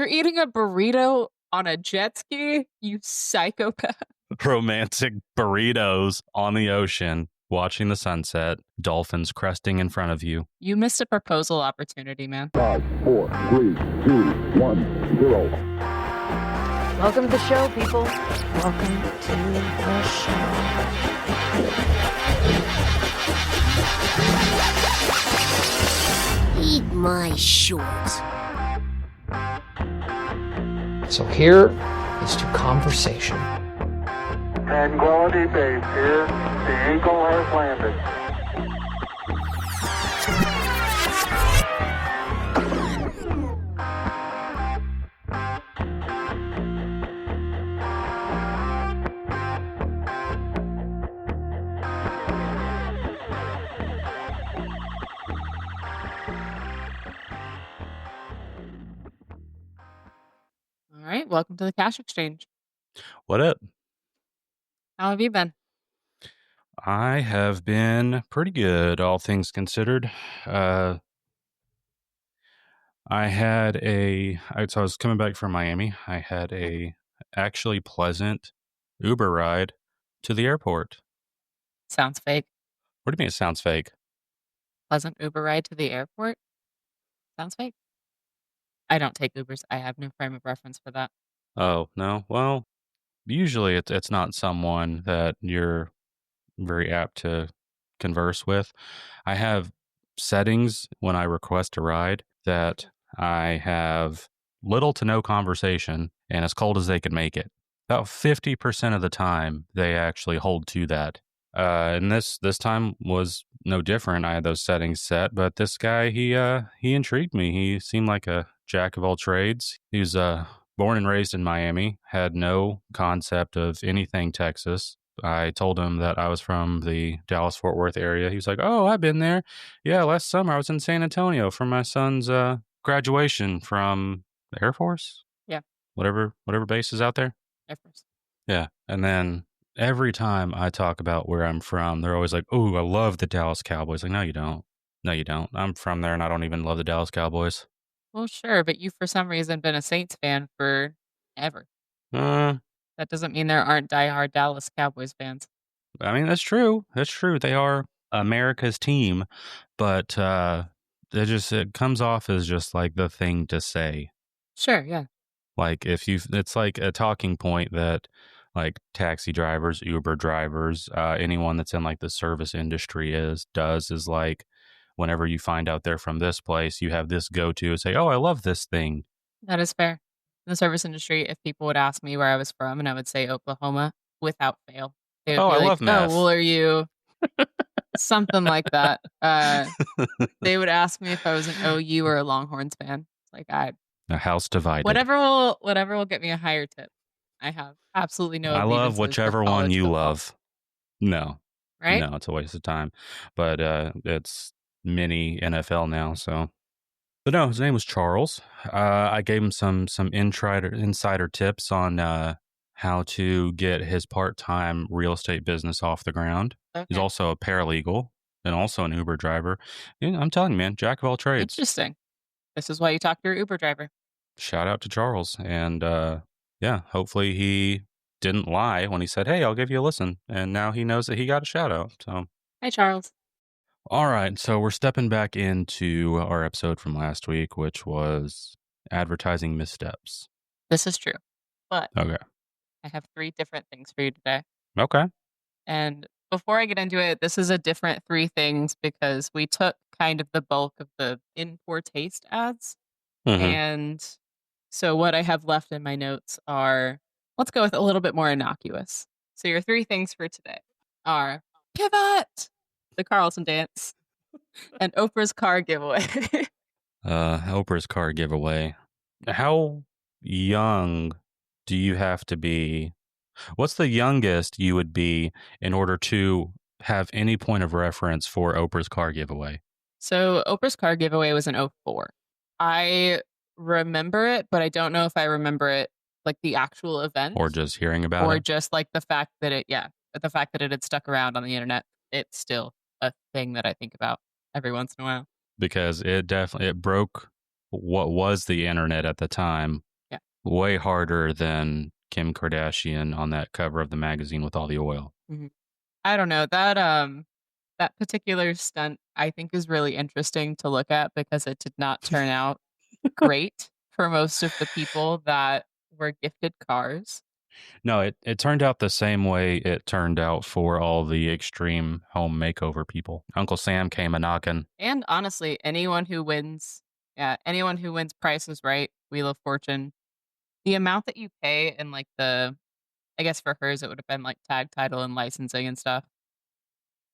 You're eating a burrito on a jet ski, you psychopath. Romantic burritos on the ocean, watching the sunset, dolphins cresting in front of you. You missed a proposal opportunity, man. 5, 4, 3, 2, 1, 0. Welcome to the show, people. Welcome to the show. Eat my shorts. So here is to conversation. Tranquility Base here. The Eagle has landed. All right, welcome to the Cash Exchange. What up? How have you been? I have been pretty good, all things considered. I was coming back from Miami. I had a actually pleasant Uber ride to the airport. Sounds fake. What do you mean it sounds fake? Pleasant Uber ride to the airport? Sounds fake. I don't take Ubers. I have no frame of reference for that. Oh, no? Well, usually it's not someone that you're very apt to converse with. I have settings when I request a ride that I have little to no conversation and as cold as they can make it. About 50% of the time, they actually hold to that. And this time was no different. I had those settings set, but this guy, he intrigued me. He seemed like a jack of all trades. He was born and raised in Miami, had no concept of anything Texas. I told him that I was from the Dallas-Fort Worth area. He was like, "Oh, I've been there. Yeah, last summer I was in San Antonio for my son's graduation from the Air Force." Yeah. Whatever base is out there. Air Force. Yeah. And then every time I talk about where I'm from, they're always like, "Oh, I love the Dallas Cowboys." Like, no, you don't. No, you don't. I'm from there and I don't even love the Dallas Cowboys. Well, sure, but you, for some reason, been a Saints fan forever. That doesn't mean there aren't diehard Dallas Cowboys fans. I mean, that's true. That's true. They are America's team, but it comes off as just like the thing to say. Sure, yeah. Like it's like a talking point that like taxi drivers, Uber drivers, anyone that's in like the service industry is like, whenever you find out they're from this place, you have this go-to and say, "Oh, I love this thing." That is fair. In the service industry, if people would ask me where I was from and I would say Oklahoma without fail, they would Oh, be I like, love meth. "Oh, well, are you?" Something like that. They would ask me if I was an OU or a Longhorns fan. It's like, A house divided. whatever will get me a higher tip. I have absolutely no. I love allegiances with whichever one college you football. love. No, Right? no, it's a waste of time. But it's mini NFL now, so. But no, his name was Charles. I gave him some insider tips on how to get his part-time real estate business off the ground. Okay. He's also a paralegal and also an Uber driver. And I'm telling you, man, jack of all trades. Interesting. This is why you talk to your Uber driver. Shout out to Charles. And yeah, hopefully he didn't lie when he said, "Hey, I'll give you a listen." And now he knows that he got a shout out. So, Hi, Charles. all right. So we're stepping back into our episode from last week, which was advertising missteps. This is true. But Okay. I have 3 different things for you today. Okay. And before I get into it, this is a different 3 things because we took kind of the bulk of the in poor taste ads. Mhm. And so what I have left in my notes are, let's go with a little bit more innocuous. So your 3 things for today are Pivot, the Carlton dance, and Oprah's car giveaway. Oprah's car giveaway. How young do you have to be? What's the youngest you would be in order to have any point of reference for Oprah's car giveaway? So Oprah's car giveaway was in 2004. I remember it, but I don't know if I remember it like the actual event. Or just hearing about or it? just like the fact that it had stuck around on the internet. It's still a thing that I think about every once in a while. Because it broke what was the internet at the time way harder than Kim Kardashian on that cover of the magazine with all the oil. I don't know. That particular stunt I think is really interesting to look at because it did not turn out great for most of the people that were gifted cars. No, it turned out the same way it turned out for all the extreme home makeover people. Uncle Sam came a knocking. And honestly, anyone who wins Price is Right, Wheel of Fortune, the amount that you pay and like I guess for hers it would have been like tag title and licensing and stuff.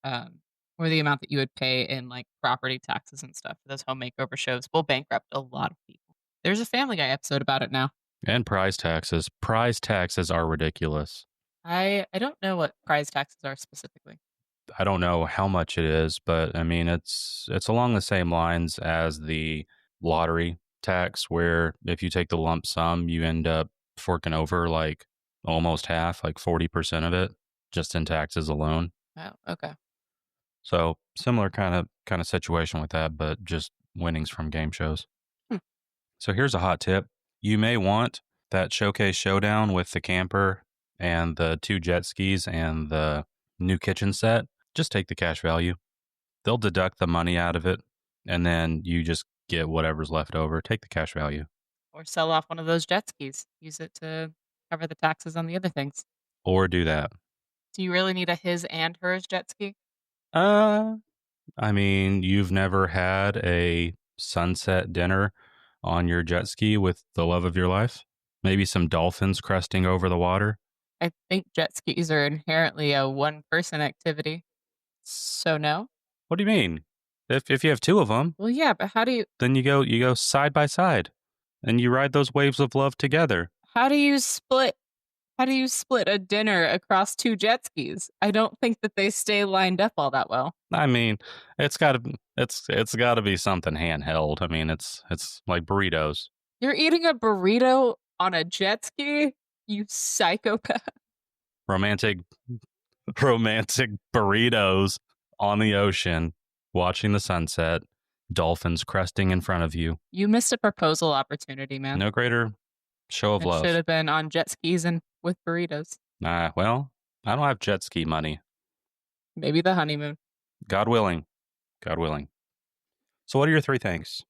Or the amount that you would pay in like property taxes and stuff for those home makeover shows will bankrupt a lot of people. There's a Family Guy episode about it now. And prize taxes. Prize taxes are ridiculous. I don't know what prize taxes are specifically. I don't know how much it is, but I mean it's along the same lines as the lottery tax, where if you take the lump sum, you end up forking over like almost half, like 40% of it, just in taxes alone. Oh, okay. So similar kind of situation with that, but just winnings from game shows. So here's a hot tip. You may want that showcase showdown with the camper and the 2 jet skis and the new kitchen set. Just take the cash value. They'll deduct the money out of it, and then you just get whatever's left over. Take the cash value. Or sell off one of those jet skis. Use it to cover the taxes on the other things. Or do that. Do you really need a his and hers jet ski? I mean, you've never had a sunset dinner on your jet ski with the love of your life? Maybe some dolphins cresting over the water? I think jet skis are inherently a one-person activity. So no? What do you mean? If you have 2 of them, Well, yeah, but then you go side by side and you ride those waves of love together. how do you split a dinner across 2 jet skis? I don't think that they stay lined up all that well. I mean, it's got to be something handheld. I mean, it's like burritos. You're eating a burrito on a jet ski? You psychopath. Romantic burritos on the ocean, watching the sunset, dolphins cresting in front of you. You missed a proposal opportunity, man. No greater show of It love. should have been on jet skis and with burritos. Well, I don't have jet ski money. Maybe the honeymoon. God willing. God willing. So what are your 3 things?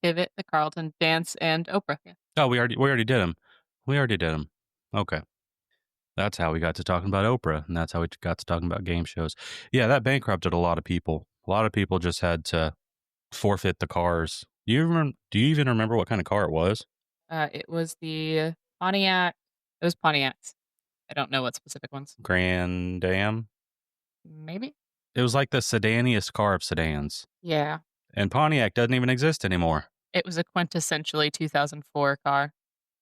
Pivot, the Carlton dance, and Oprah. Yeah. Oh, we already did them. Okay. That's how we got to talking about Oprah, and that's how we got to talking about game shows. Yeah, that bankrupted a lot of people. A lot of people just had to forfeit the cars. Do you even remember what kind of car it was? It was the Pontiac. It was Pontiacs. I don't know what specific ones. Grand Am? Maybe? It was like the sedaniest car of sedans. Yeah. And Pontiac doesn't even exist anymore. It was a quintessentially 2004 car.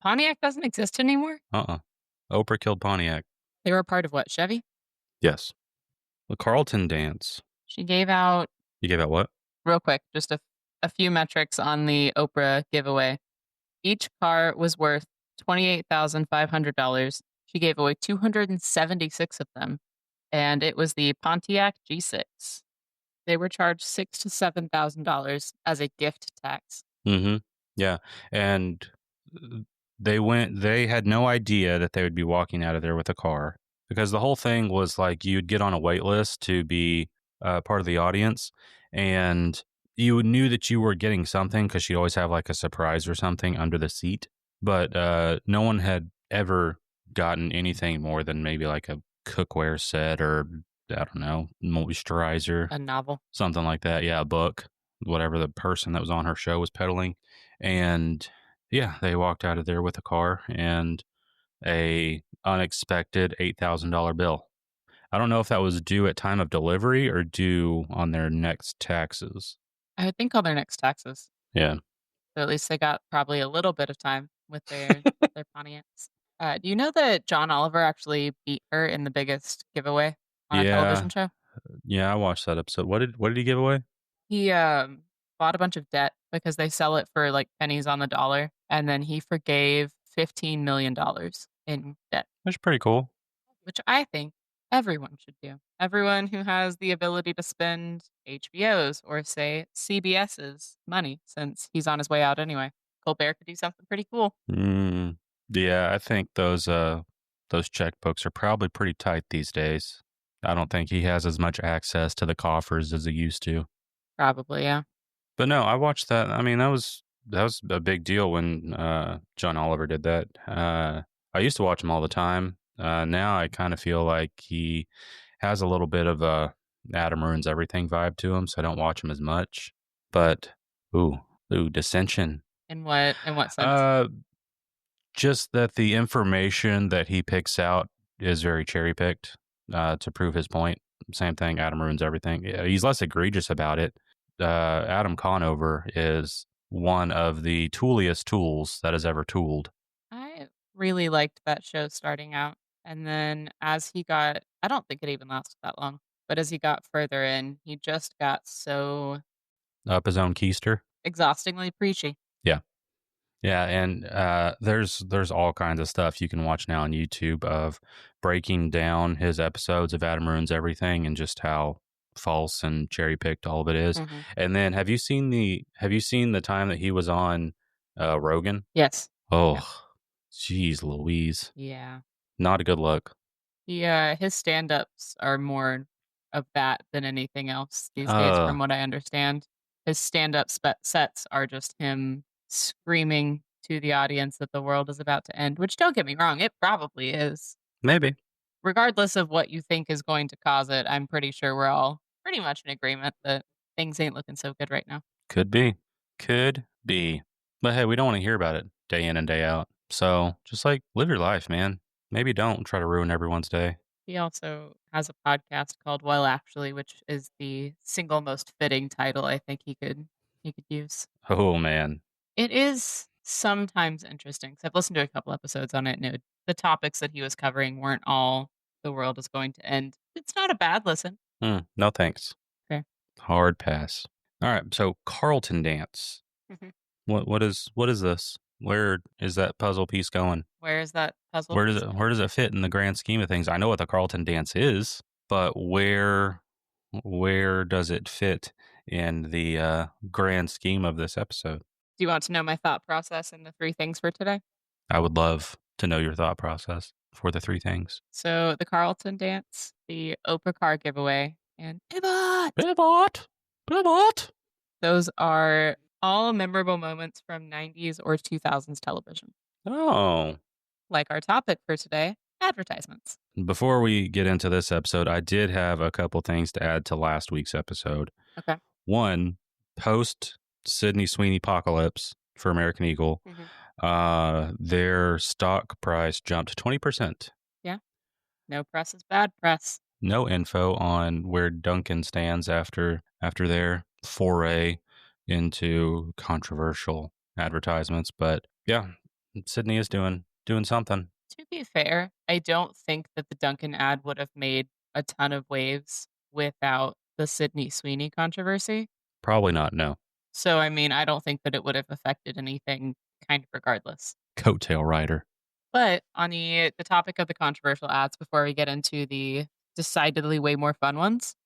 Pontiac doesn't exist anymore? Oprah killed Pontiac. They were a part of what, Chevy? Yes. The Carlton dance. She gave out, You gave out what? real quick, just a few metrics on the Oprah giveaway. Each car was worth $28,500. She gave away 276 of them, and it was the Pontiac G6. They were charged $6,000 to $7,000 as a gift tax. Mm-hmm. Yeah. And they had no idea that they would be walking out of there with a car, because the whole thing was like you'd get on a wait list to be part of the audience, and you knew that you were getting something because she'd always have like a surprise or something under the seat. But no one had ever gotten anything more than maybe like a cookware set or, I don't know, moisturizer. A novel. Something like that. Yeah, a book, whatever the person that was on her show was peddling. And yeah, they walked out of there with a car and a unexpected $8,000 bill. I don't know if that was due at time of delivery or due on their next taxes. I would think on their next taxes. Yeah. So at least they got probably a little bit of time with their Pontiacs. Do you know that John Oliver actually beat her in the biggest giveaway on a television show? Yeah, I watched that episode. What did he give away? He bought a bunch of debt because they sell it for like pennies on the dollar, and then he forgave $15 million in debt, That's pretty cool. which I think everyone should do. Everyone who has the ability to spend HBO's or say CBS's money, since he's on his way out anyway. Colbert could do something pretty cool. Yeah, I think those checkbooks are probably pretty tight these days. I don't think he has as much access to the coffers as he used to. Probably, yeah. But no, I watched that. I mean, that was a big deal when John Oliver did that. I used to watch him all the time. Now I kind of feel like he has a little bit of a Adam ruins everything vibe to him, so I don't watch him as much. But dissension. In what sense? Uh, just that the information that he picks out is very cherry picked to prove his point. Same thing. Adam ruins everything. Yeah, he's less egregious about it. Adam Conover is one of the tooliest tools that has ever tooled. I really liked that show starting out. And then as he got, I don't think it even lasted that long, but as he got further in, he just got so Up his own keister. exhaustingly preachy. Yeah. Yeah, and there's all kinds of stuff you can watch now on YouTube of breaking down his episodes of Adam Ruins Everything and just how false and cherry picked all of it is. Mhm. And then have you seen the time that he was on Rogan? Yes. Oh, jeez, Louise, Yeah. not a good look. Yeah. His stand ups are more of that than anything else these days, from what I understand. His stand up sets are just him screaming to the audience that the world is about to end, which don't get me wrong, it probably is. Maybe Regardless of what you think is going to cause it, I'm pretty sure we're all pretty much in agreement that things ain't looking so good right now. could be, but hey, we don't want to hear about it day in and day out. So just like live your life, man. Maybe don't try to ruin everyone's day. He also has a podcast called Well Actually, which is the single most fitting title I think he could use. Oh man. It is sometimes interesting 'cause I've listened to a couple episodes on it, and the topics that he was covering weren't all the world is going to end. It's not a bad listen. No thanks. Okay. Hard pass. All right. So Carlton dance. Mhm. What is this? Where is that puzzle piece going? Where is that puzzle Where does piece it going? where does it fit in the grand scheme of things? I know what the Carlton dance is, but where does it fit in the grand scheme of this episode? Do you want to know my thought process in the three things for today? I would love to know your thought process for the three things. So the Carlton dance, the Oprah car giveaway, and pivot. Pivot. Those are all memorable moments from 90s or 2000s television. Oh. Like our topic for today, advertisements. Before we get into this episode, I did have a couple things to add to last week's episode. Okay. One, post Sydney Sweeney apocalypse for American Eagle, their stock price jumped 20%. Yeah. No press is bad press. No info on where Duncan stands after their foray into controversial advertisements, but yeah, Sydney is doing something. To be fair, I don't think that the Duncan ad would have made a ton of waves without the Sydney Sweeney controversy. Probably not, no. So, I mean, I don't think that it would have affected anything kind of regardless. Coattail rider. But on the topic of the controversial ads, before we get into the decidedly way more fun ones,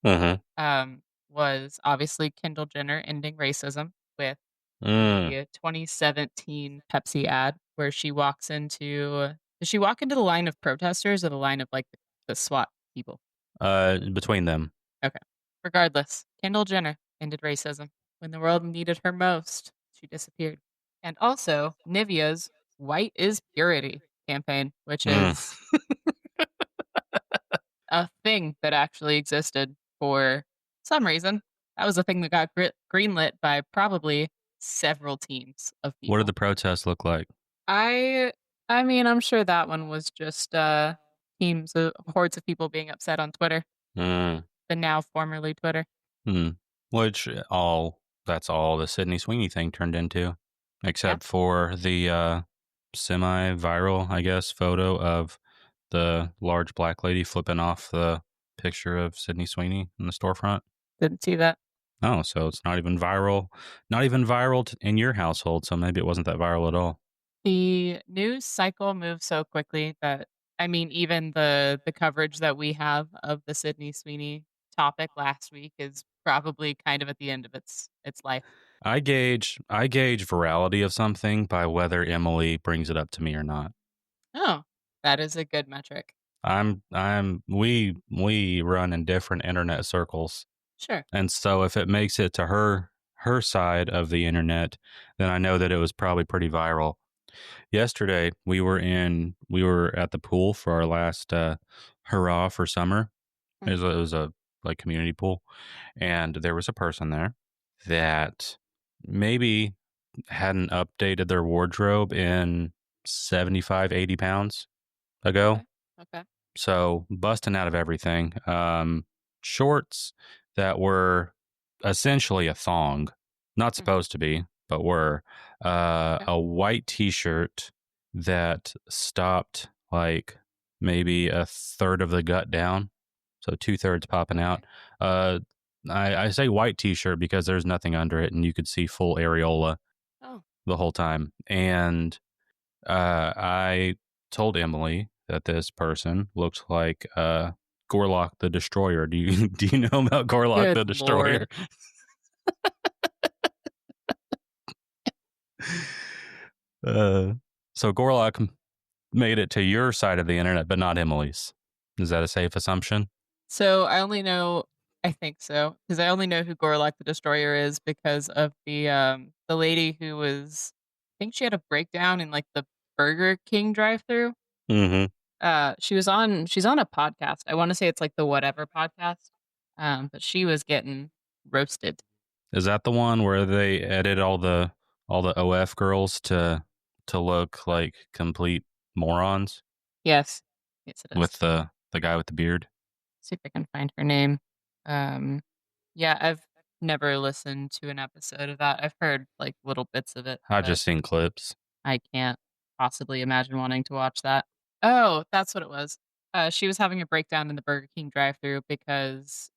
was obviously Kendall Jenner ending racism with the 2017 Pepsi ad where she walks into. Does she walk into the line of protesters or the line of like the SWAT people? Between them. Okay. Regardless, Kendall Jenner ended racism. When the world needed her most, she disappeared. And also, Nivea's White is Purity campaign, which is a thing that actually existed for some reason. That was a thing that got greenlit by probably several teams of people. What did the protests look like? I mean, I'm sure that one was just teams of hordes of people being upset on Twitter. The now formerly Twitter. Which that's all the Sydney Sweeney thing turned into, except for the semi-viral, I guess, photo of the large black lady flipping off the picture of Sydney Sweeney in the storefront. Didn't see that. Oh, so it's not even viral in your household, so maybe it wasn't that viral at all. The news cycle moves so quickly that, I mean, even the coverage that we have of the Sydney Sweeney topic last week is probably kind of at the end of its life. I gauge virality of something by whether Emily brings it up to me or not. That is a good metric. We run in different internet circles. Sure. And so if it makes it to her side of the internet, then I know that it was probably pretty viral. Yesterday we were at the pool for our last hurrah for summer. It was a like community pool, and there was a person there that maybe hadn't updated their wardrobe in 75, 80 pounds ago. Okay. So busting out of everything. Shorts that were essentially a thong, not supposed to be, but were. A white t-shirt that stopped like maybe a third of the gut down. So 2/3 popping out. I say white t-shirt because there's nothing under it and you could see full areola the whole time. And I told Emily that this person looked like Gorlock the Destroyer. Do you know about Gorlock Good the Destroyer? So Gorlock made it to your side of the internet, but not Emily's. Is that a safe assumption? So I think so, because I only know who Gorlock the Destroyer is because of the lady who was, I think she had a breakdown in like the Burger King drive-through. Mm-hmm. She's on a podcast. I want to say it's like the Whatever podcast. But she was getting roasted. Is that the one where they edit all the OF girls to look like complete morons? Yes. Yes, it is. With the guy with the beard? See if I can find her name. Yeah, I've never listened to an episode of that. I've heard like little bits of it. I've just seen clips. I can't possibly imagine wanting to watch that. Oh, that's what it was. She was having a breakdown in the Burger King drive-thru because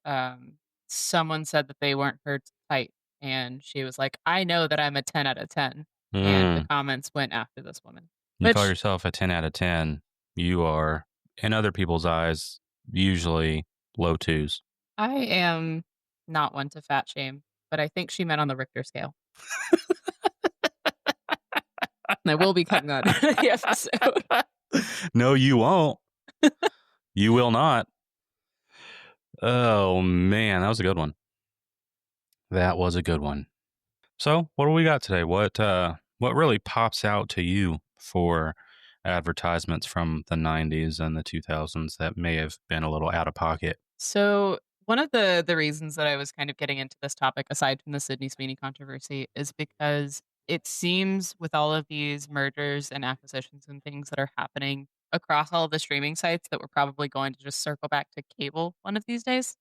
someone said that they weren't her type, and she was like, "I know that I'm a 10 out of 10." And the comments went after this woman. You call yourself a 10 out of 10. You are, in other people's eyes, usually low twos. I am not one to fat shame, but I think she meant on the Richter scale. And I will be cutting that out of the episode. No, you won't. You will not. Oh, man, that was a good one. That was a good one. So, what do we got today? What really pops out to you for advertisements from the 90s and the 2000s that may have been a little out of pocket? So, one of the reasons that I was kind of getting into this topic, aside from the Sydney Sweeney controversy, is because it seems with all of these mergers and acquisitions and things that are happening across all of the streaming sites that we're probably going to just circle back to cable one of these days.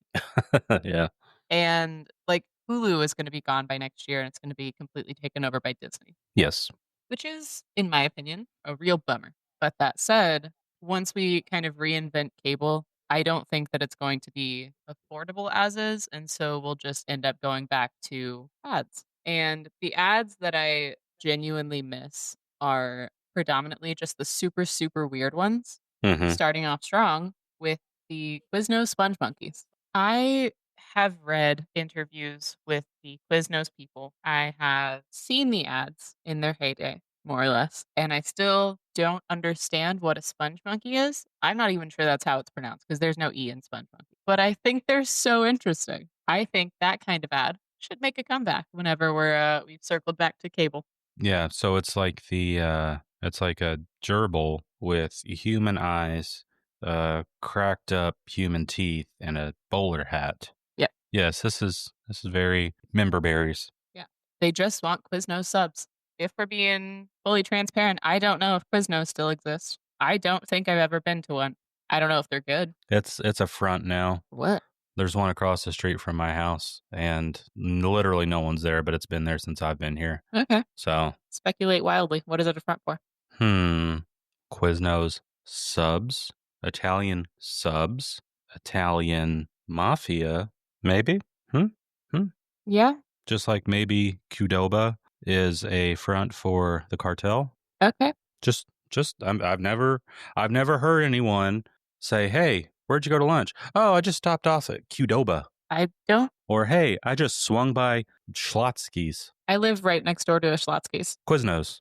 Yeah. And like Hulu is going to be gone by next year and it's going to be completely taken over by Disney. Yes. Which is, in my opinion, a real bummer. But that said, once we kind of reinvent cable, I don't think that it's going to be affordable as is. And so we'll just end up going back to ads. And the ads that I genuinely miss are predominantly just the super, super weird ones. Mm-hmm. Starting off strong with the Quiznos Sponge Monkeys. I have read interviews with the Quiznos people. I have seen the ads in their heyday, more or less, and I still don't understand what a sponge monkey is. I'm not even sure that's how it's pronounced because there's no E in sponge monkey. But I think they're so interesting. I think that kind of ad should make a comeback whenever we've circled back to cable. Yeah, so it's like it's like a gerbil with human eyes, cracked up human teeth, and a bowler hat. Yeah. Yes, this is very member berries. Yeah. They just want Quiznos subs. If we're being fully transparent, I don't know if Quiznos still exists. I don't think I've ever been to one. I don't know if they're good. It's a front now. What? There's one across the street from my house, and literally no one's there, but it's been there since I've been here. Okay. So Speculate wildly. What is it a front for? Quiznos subs, Italian subs, Italian mafia, maybe? Yeah. Just like maybe Qdoba is a front for the cartel. Okay. I've never heard anyone say, "Hey, where'd you go to lunch?" "Oh, I just stopped off at Qdoba." I don't. Or, "Hey, I just swung by Schlotsky's." I live right next door to a Schlotsky's. Quiznos.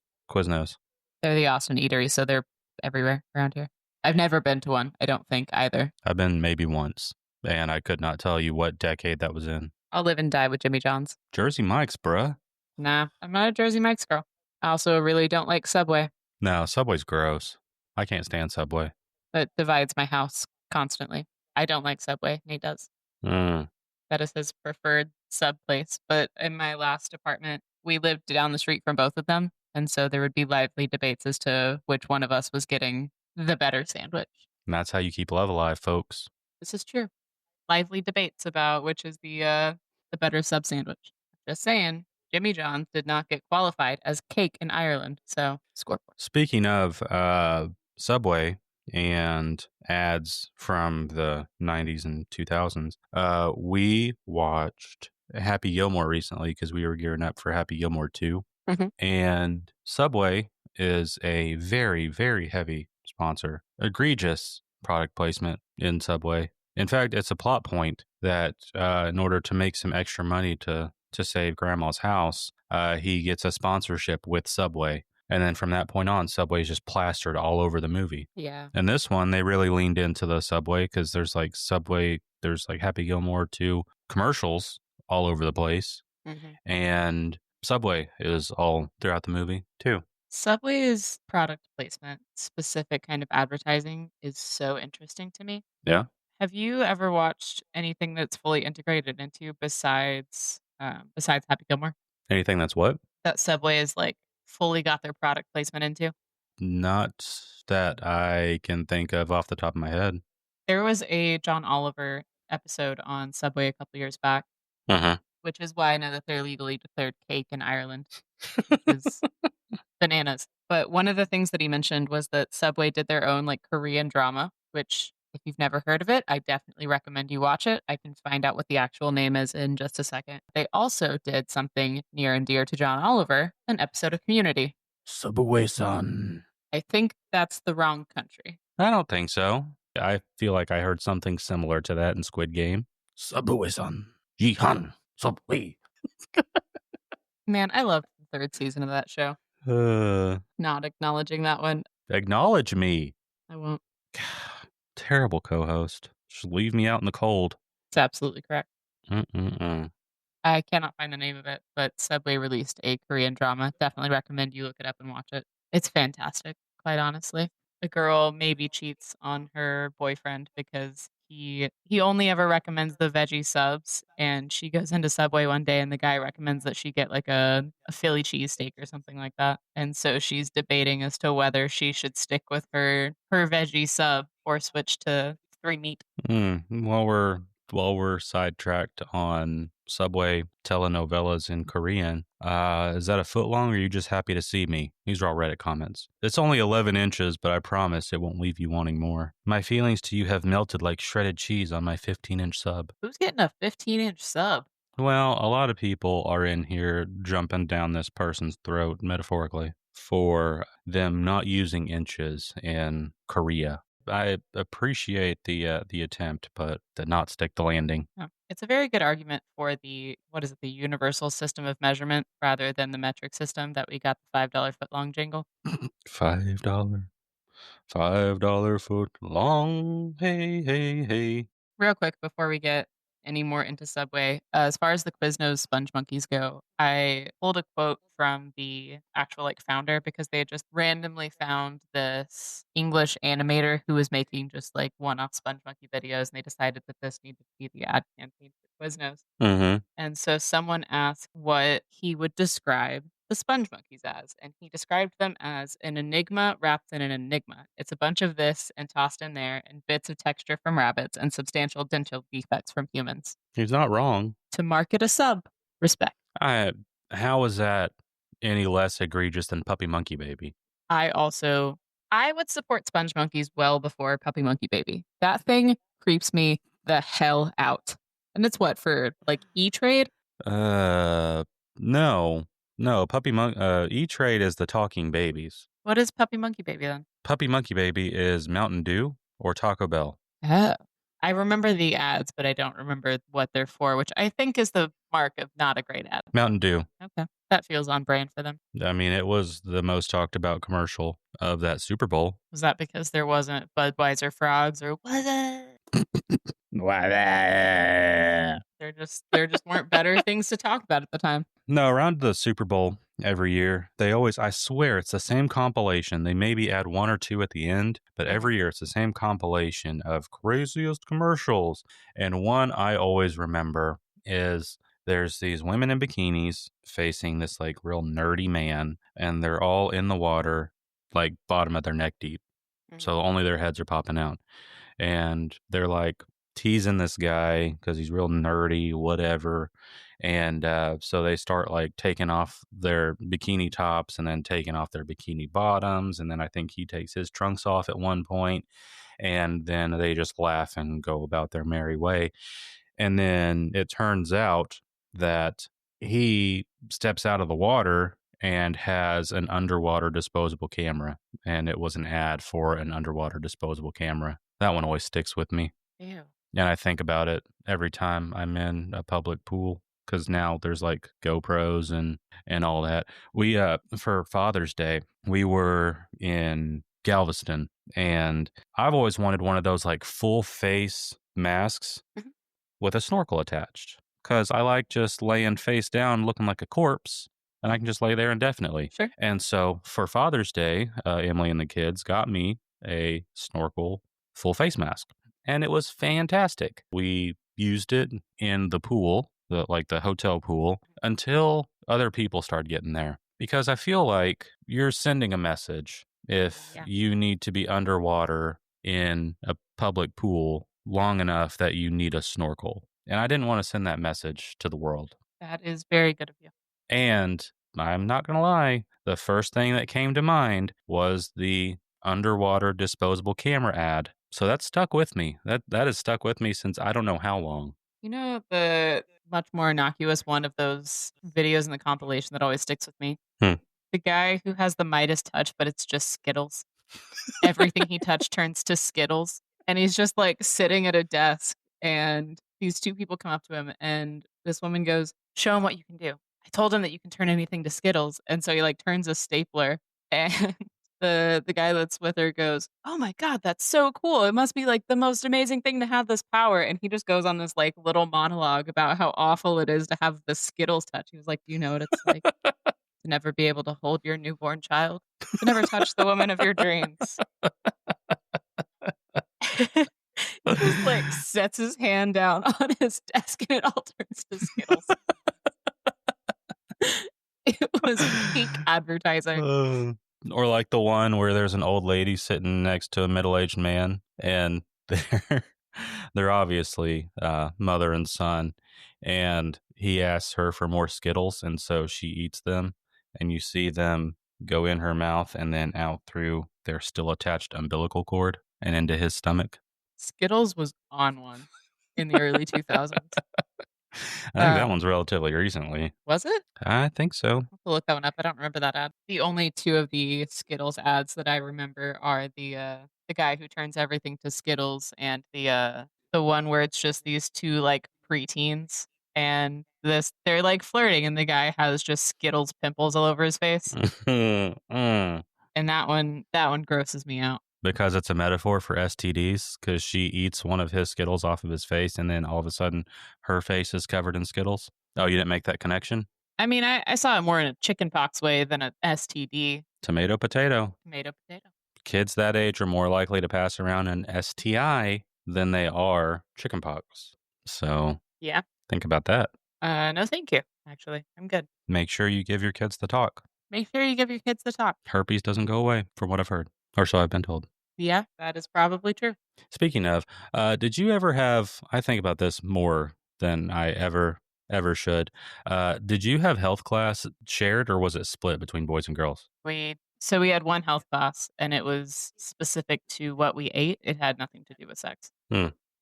They're the Austin Eatery, so they're everywhere around here. I've never been to one, I don't think, either. I've been maybe once, and I could not tell you what decade that was in. I'll live and die with Jimmy John's. Jersey Mike's, bruh. Nah, I'm not a Jersey Mike's girl. I also really don't like Subway. No, Subway's gross. I can't stand Subway. It divides my house constantly. I don't like Subway, and he does. Mm. That is his preferred sub place. But in my last apartment, we lived down the street from both of them. And so there would be lively debates as to which one of us was getting the better sandwich. And that's how you keep love alive, folks. This is true. Lively debates about which is the better sub sandwich. Just saying, Jimmy John's did not get qualified as cake in Ireland. So scoreboard. Speaking of Subway and ads from the 90s and 2000s, we watched Happy Gilmore recently because we were gearing up for Happy Gilmore 2. Mhm. And Subway is a very, very heavy sponsor. Egregious product placement in Subway. In fact, it's a plot point that in order to make some extra money to save Grandma's house, he gets a sponsorship with Subway. And then from that point on, Subway is just plastered all over the movie. Yeah. And this one, they really leaned into the Subway because there's like Subway, there's like Happy Gilmore 2 commercials all over the place. Mhm. And Subway is all throughout the movie too. Subway's product placement, specific kind of advertising, is so interesting to me. Yeah. Have you ever watched anything that's fully integrated into besides Happy Gilmore? Anything that's what? That Subway is like fully got their product placement into? Not that I can think of off the top of my head. There was a John Oliver episode on Subway a couple years back, Uh-huh. which is why I know that they're legally declared cake in Ireland. Is bananas. But one of the things that he mentioned was that Subway did their own like Korean drama, which if you've never heard of it, I definitely recommend you watch it. I can find out what the actual name is in just a second. They also did something near and dear to John Oliver, an episode of Community. Subway-san. I think that's the wrong country. I don't think so. I feel like I heard something similar to that in Squid Game. Subway-san. Jihan. Subway. Man, I love the third season of that show. Not acknowledging that one. Acknowledge me. I won't. Terrible co-host. Just leave me out in the cold. It's absolutely correct. Mm-mm-mm. I cannot find the name of it, but Subway released a Korean drama. Definitely recommend you look it up and watch it. It's fantastic, quite honestly. A girl maybe cheats on her boyfriend because he only ever recommends the veggie subs, and she goes into Subway one day and the guy recommends that she get like a Philly cheesesteak or something like that. And so she's debating as to whether she should stick with her veggie sub or switch to 3 meat. While we're sidetracked on Subway telenovelas in Korean, is that a foot long or are you just happy to see me? These are all Reddit comments. It's only 11 inches, but I promise it won't leave you wanting more. My feelings to you have melted like shredded cheese on my 15-inch sub. Who's getting a 15-inch sub? Well, a lot of people are in here jumping down this person's throat, metaphorically, for them not using inches in Korea. I appreciate the attempt, but did not stick the landing. Oh, it's a very good argument for the universal system of measurement rather than the metric system that we got the $5 foot long jingle. $5 foot long, hey, hey, hey. Real quick before we get any more into Subway, as far as the Quiznos sponge monkeys go, I pulled a quote from the actual founder because they had just randomly found this English animator who was making just one-off sponge monkey videos, and they decided that this needed to be the ad campaign for Quiznos. Mm-hmm. And so someone asked what he would describe the sponge monkeys as, and he described them as an enigma wrapped in an enigma. It's a bunch of this and tossed in there, and bits of texture from rabbits and substantial dental defects from humans. He's not wrong. To market a sub. Respect. How is that any less egregious than Puppy Monkey Baby? I would support Sponge Monkeys well before Puppy Monkey Baby. That thing creeps me the hell out. And it's what, for E-Trade? No, E-Trade is the talking babies. What is Puppy Monkey Baby then? Puppy Monkey Baby is Mountain Dew or Taco Bell. Oh. I remember the ads, but I don't remember what they're for, which I think is the mark of not a great ad. Mountain Dew. Okay. That feels on brand for them. I mean, it was the most talked about commercial of that Super Bowl. Was that because there wasn't Budweiser frogs or was it? There just weren't better things to talk about at the time. No, around the Super Bowl every year, they always, I swear, it's the same compilation. They maybe add one or two at the end, but every year it's the same compilation of craziest commercials. And one I always remember is there's these women in bikinis facing this like real nerdy man, and they're all in the water, like bottom of their neck deep. So only their heads are popping out. And they're like teasing this guy because he's real nerdy, whatever. And so they start like taking off their bikini tops and then taking off their bikini bottoms. And then I think he takes his trunks off at one point, and then they just laugh and go about their merry way. And then it turns out that he steps out of the water and has an underwater disposable camera. And it was an ad for an underwater disposable camera. That one always sticks with me. Ew. And I think about it every time I'm in a public pool, because now there's like GoPros and all that. We for Father's Day, we were in Galveston, and I've always wanted one of those like full face masks with a snorkel attached, because I like just laying face down looking like a corpse, and I can just lay there indefinitely. Sure. And so for Father's Day, Emily and the kids got me a snorkel full face mask, and it was fantastic. We used it in the pool, the hotel pool, until other people started getting there, because I feel like you're sending a message if you need to be underwater in a public pool long enough that you need a snorkel. And I didn't want to send that message to the world. That is very good of you. And I'm not going to lie, the first thing that came to mind was the underwater disposable camera ad. So that stuck with me. That has stuck with me since I don't know how long. You know, the much more innocuous one of those videos in the compilation that always sticks with me? The guy who has the Midas touch, but it's just Skittles. Everything he touched turns to Skittles. And he's just like sitting at a desk, and these two people come up to him, and this woman goes, "Show him what you can do. I told him that you can turn anything to Skittles." And so he like turns a stapler, and the guy that's with her goes, "Oh my God, that's so cool. It must be like the most amazing thing to have this power." And he just goes on this like little monologue about how awful it is to have the Skittles touch. He was like, "Do you know what it's like to never be able to hold your newborn child? To never touch the woman of your dreams?" He just like sets his hand down on his desk, and it all turns to Skittles. It was peak advertising. Or like the one where there's an old lady sitting next to a middle-aged man, and they're obviously mother and son, and he asks her for more Skittles, and so she eats them, and you see them go in her mouth and then out through their still attached umbilical cord and into his stomach. Skittles was on one in the early 2000s. I think that one's relatively recently. Was it? I think so. I'll have to look that one up. I don't remember that ad. The only two of the Skittles ads that I remember are the guy who turns everything to Skittles, and the one where it's just these two like preteens, and they're like flirting, and the guy has just Skittles pimples all over his face. And that one grosses me out. Because it's a metaphor for STDs, because she eats one of his Skittles off of his face, and then all of a sudden her face is covered in Skittles. Oh, you didn't make that connection? I mean, I saw it more in a chickenpox way than an STD. Tomato, potato. Tomato, potato. Kids that age are more likely to pass around an STI than they are chickenpox. So yeah, think about that. No, thank you. Actually, I'm good. Make sure you give your kids the talk. Make sure you give your kids the talk. Herpes doesn't go away, from what I've heard, or so I've been told. Yeah, that is probably true. Speaking of, did you ever have, I think about this more than I ever should. Did you have health class shared, or was it split between boys and girls? We had one health class, and it was specific to what we ate. It had nothing to do with sex.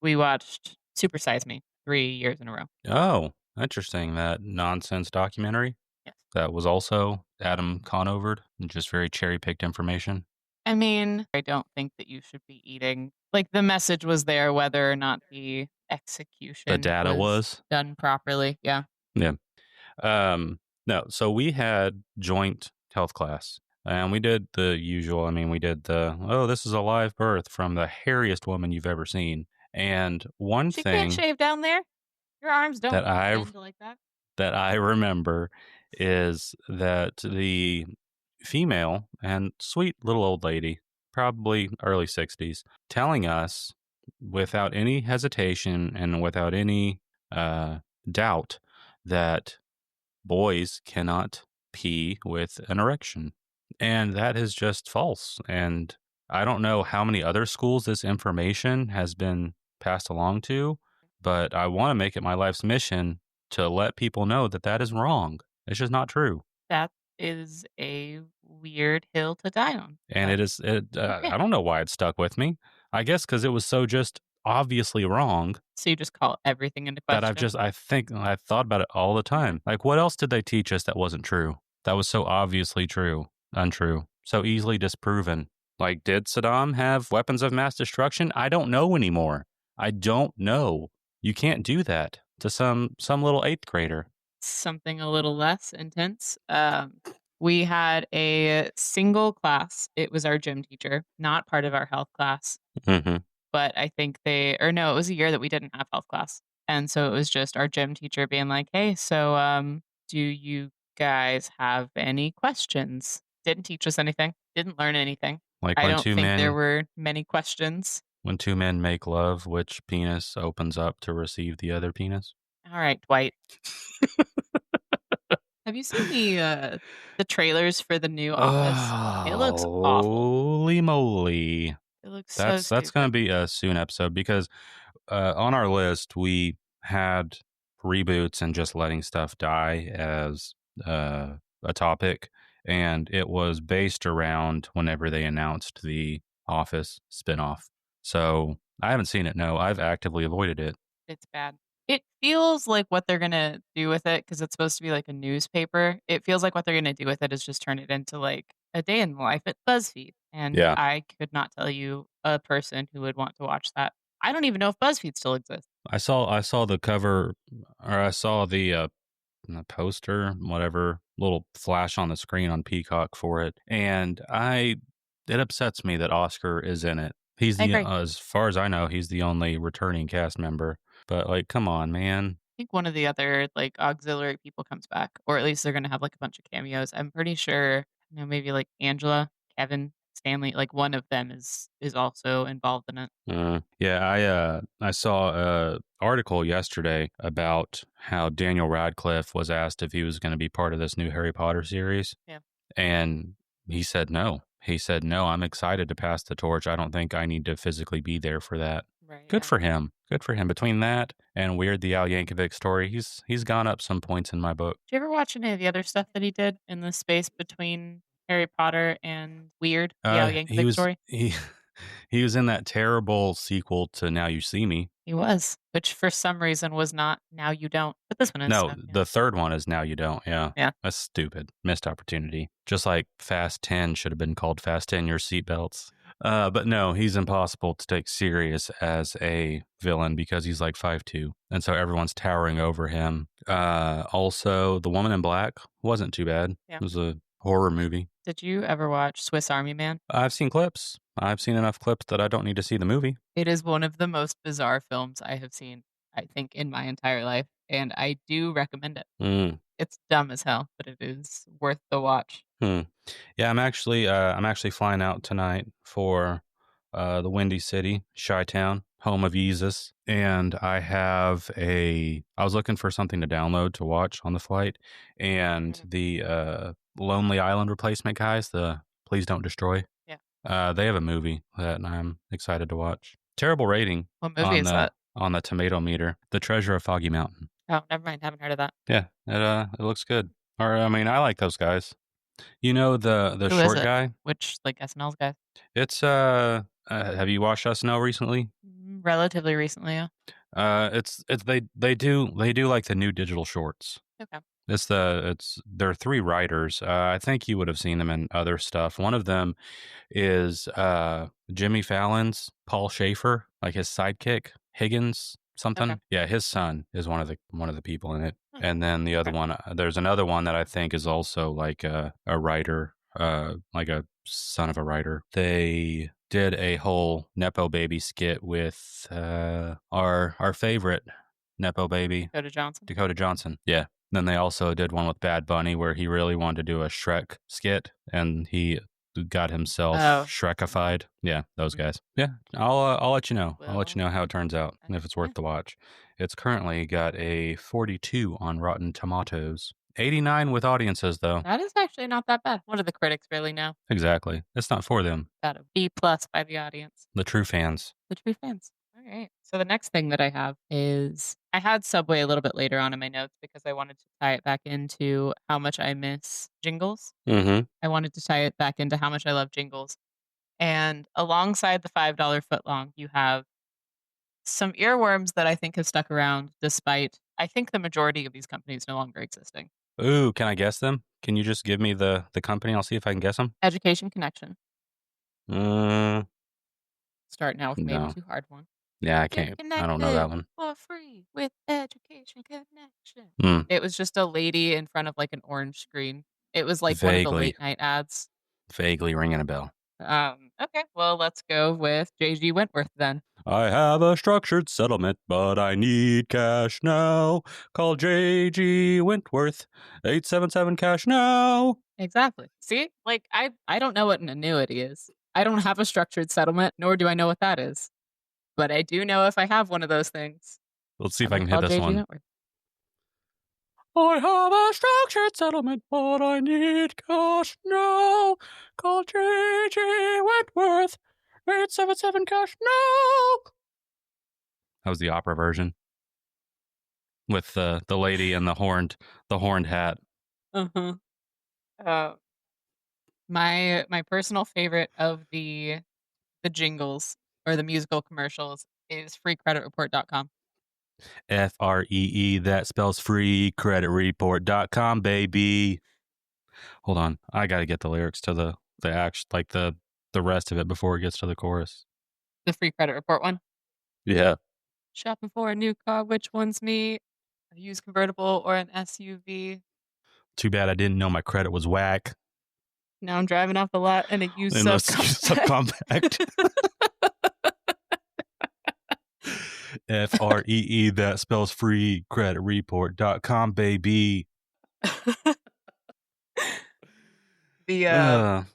We watched Super Size Me 3 years in a row. Oh, interesting. That nonsense documentary? Yes. That was also Adam Conovered, and just very cherry-picked information. I mean, I don't think that you should be eating. Like, the message was there, whether or not the execution The data was done properly. Yeah. Yeah. No, so we had joint health class. And we did the usual. I mean, we did this is a live birth from the hairiest woman you've ever seen. And one She can't thing shave down there. Your arms don't that I bend like that. that I remember is that the female and sweet little old lady, probably early 60s, telling us without any hesitation and without any doubt that boys cannot pee with an erection. And that is just false. And I don't know how many other schools this information has been passed along to, but I want to make it my life's mission to let people know that that is wrong. It's just not true. That is a weird hill to die on. And but it is, okay. I don't know why it stuck with me. I guess because it was so just obviously wrong So you just call everything into that question? I thought about it all the time. Like, what else did they teach us that wasn't true? That was so obviously untrue, so easily disproven. Like, did Saddam have weapons of mass destruction? I don't know anymore. I don't know. You can't do that to some little 8th grader. Something a little less intense. We had a single class. It was our gym teacher, not part of our health class. Mm-hmm. But I think it was a year that we didn't have health class. And so it was just our gym teacher being like, hey, so do you guys have any questions? Didn't teach us anything. Didn't learn anything. Like I when don't two think there men were many questions. when two men make love, which penis opens up to receive the other penis? All right, Dwight. Have you seen the trailers for the new Office? It looks awful. Holy moly. It looks so That's going to stupid. be a soon episode because on our list we had reboots and just letting stuff die as a topic, and it was based around whenever they announced the Office spinoff. So I haven't seen it. No, I've actively avoided it. It's bad. It feels like what they're gonna do with it, because it's supposed to be like a newspaper. It feels like what they're gonna do with it is just turn it into like a day in the life at BuzzFeed. And Yeah. I could not tell you a person who would want to watch that. I don't even know if BuzzFeed still exists. I saw the cover, or I saw the poster, whatever, little flash on the screen on Peacock for it, and it upsets me that Oscar is in it. He's I the agree. as far as I know, he's the only returning cast member. But like, come on, man. I think one of the other like auxiliary people comes back, or at least they're gonna have like a bunch of cameos. I'm pretty sure, maybe like Angela, Kevin, Stanley, like one of them is also involved in it. Yeah, I saw a article yesterday about how Daniel Radcliffe was asked if he was going to be part of this new Harry Potter series. Yeah. And he said no. He said, no, I'm excited to pass the torch. I don't think I need to physically be there for that. Right. Good for him. Good for him. Between that and Weird the Al Yankovic story, he's gone up some points in my book. Did you ever watch any of the other stuff that he did in the space between Harry Potter and Weird, the Al Yankovic story? He was in that terrible sequel to Now You See Me. He was, which for some reason was not Now You Don't, but this one is. No, so, yeah. the third one is Now You Don't. Yeah. Yeah. That's stupid. Missed opportunity. Just like Fast 10 should have been called Fast 10 Your Seatbelts. But no, he's impossible to take serious as a villain because he's like 5'2", and so everyone's towering over him. Also, The Woman in Black wasn't too bad. Yeah. It was a horror movie. Did you ever watch Swiss Army Man? I've seen clips. I've seen enough clips that I don't need to see the movie. It is one of the most bizarre films I have seen, I think, in my entire life, and I do recommend it. It's dumb as hell, but it is worth the watch. Yeah, I'm actually flying out tonight for the Windy City, Chi-Town, home of Yeezus, and I was looking for something to download to watch on the flight, and the Lonely Island Replacement guys, the Please Don't Destroy. Yeah. They have a movie that I'm excited to watch. Terrible rating. What movie is that? On the tomato meter. The Treasure of Foggy Mountain. Oh, never mind. Haven't heard of that. Yeah, it looks good. Or I mean, I like those guys. You know the Who short is it? guy? Which like SNL's guy? It's have you watched SNL recently? Relatively recently, yeah. It's they do like the new digital shorts. Okay. There are 3 writers. I think you would have seen them in other stuff. One of them is Jimmy Fallon's Paul Schaefer, like his sidekick, Higgins something. Okay. Yeah, his son is one of the people in it. And then the other one, there's another one that I think is also like a writer, like a son of a writer. They did a whole Nepo Baby skit with our favorite Nepo Baby, Dakota Johnson. Yeah. Then they also did one with Bad Bunny where he really wanted to do a Shrek skit and he got himself Shrekified. Yeah, those guys. Yeah, I'll let you know. I'll let you know how it turns out and if it's worth the watch. It's currently got a 42 on Rotten Tomatoes. 89 with audiences though. That is actually not that bad. What do the critics really know? Exactly. It's not for them. Got a B+ by the audience. The true fans. The true fans. All right. So the next thing that I have is I had Subway a little bit later on in my notes because I wanted to tie it back into how much I miss jingles. Mm-hmm. I wanted to tie it back into how much I love jingles. And alongside the $5 footlong, you have some earworms that I think have stuck around despite, I think, the majority of these companies no longer existing. Ooh, can I guess them? Can you just give me the company? I'll see if I can guess them. Education Connection. Mm, Starting out with maybe no. too hard one. Yeah, I can't. I don't know that one. For free with Education Connection. Mm, It was just a lady in front of like an orange screen. It was like one of the Vaguely. late night ads. vaguely ringing a bell. Okay, well, let's go with JG Wentworth then. I have a structured settlement, but I need cash now. Call JG Wentworth, 877 cash now. Exactly. See, like I don't know what an annuity is. I don't have a structured settlement, nor do I know what that is. But I do know if I have one of those things. Let's see if I'm I can gonna hit call this JG one. Wentworth. I have a structured settlement, but I need cash now. Call JG Wentworth, 877 cash now. That was the opera version with the lady and the horned hat. Uh-huh. My personal favorite of the jingles or the musical commercials is freecreditreport.com. FREE, that spells freecreditreport.com, baby. Hold on. I got to get the lyrics to the act, like the rest of it before it gets to the chorus. The Free Credit Report one. Yeah. Shopping for a new car, which one's me? A used convertible or an SUV? Too bad I didn't know my credit was whack. Now I'm driving off the lot in a used In a subcompact. FREE, that spells freecreditreport.com, baby. The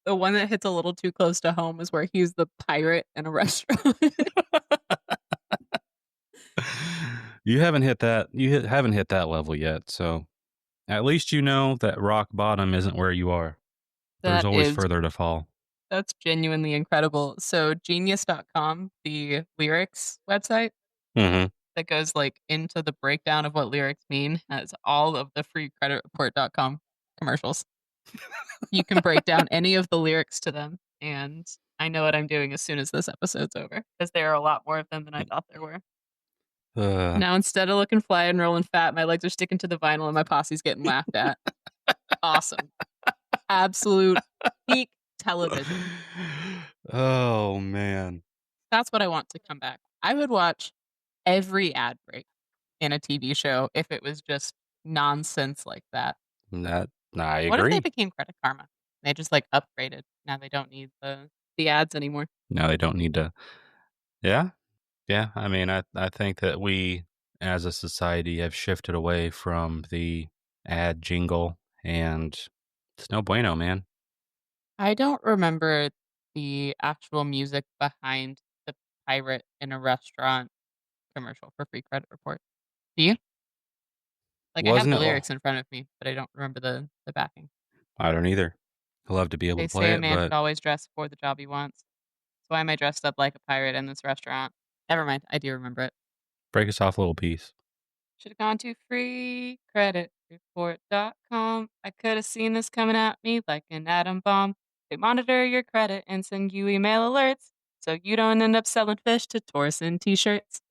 one that hits a little too close to home is where he's the pirate in a restaurant. You haven't hit that. You haven't hit that level yet. So at least you know that rock bottom isn't where you are. There's always further to fall. That's genuinely incredible. So genius.com, the lyrics website that goes like into the breakdown of what lyrics mean, has all of the freecreditreport.com commercials. You can break down any of the lyrics to them, and I know what I'm doing as soon as this episode's over, because there are a lot more of them than I thought there were. Now, instead of looking fly and rolling fat, my legs are sticking to the vinyl and my posse's getting laughed at. Awesome. Absolute peak television. Oh, man. That's what I want to come back. I would watch every ad break in a TV show if it was just nonsense like that. I agree. What if they became Credit Karma? They just like upgraded. Now they don't need the ads anymore. No, they don't need to. Yeah. Yeah. I mean, I think that we as a society have shifted away from the ad jingle, and it's no bueno, man. I don't remember the actual music behind the pirate in a restaurant commercial for Free Credit Report. Do you? Like, I have the lyrics in front of me, but I don't remember the backing. I don't either. I'd love to be able They to play say it, a man but should always dress for the job he wants. So why am I dressed up like a pirate in this restaurant? Never mind. I do remember it. break us off a little piece. Should have gone to freecreditreport.com. I could have seen this coming at me like an atom bomb. They monitor your credit and send you email alerts so you don't end up selling fish to tourists in t-shirts.